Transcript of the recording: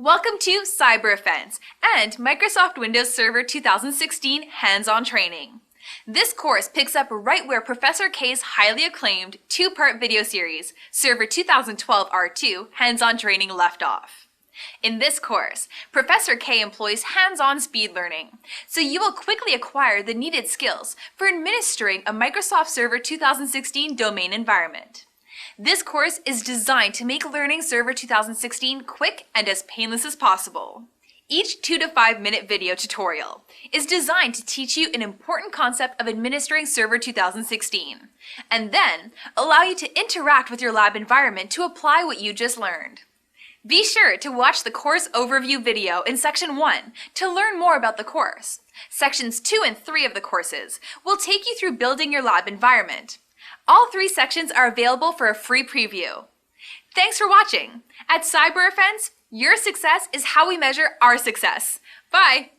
Welcome to Cyber Offense and Microsoft Windows Server 2016 Hands-On Training. This course picks up right where Professor K's highly acclaimed two-part video series, Server 2012 R2 Hands-On Training left off. In this course, Professor K employs hands-on speed learning, so you will quickly acquire the needed skills for administering a Microsoft Server 2016 domain environment. This course is designed to make learning Server 2016 quick and as painless as possible. Each 2 to 5 minute video tutorial is designed to teach you an important concept of administering Server 2016, and then allow you to interact with your lab environment to apply what you just learned. Be sure to watch the course overview video in Section 1 to learn more about the course. Sections 2 and 3 of the courses will take you through building your lab environment. All 3 sections are available for a free preview. Thanks for watching. At Cyber Offense, your success is how we measure our success. Bye!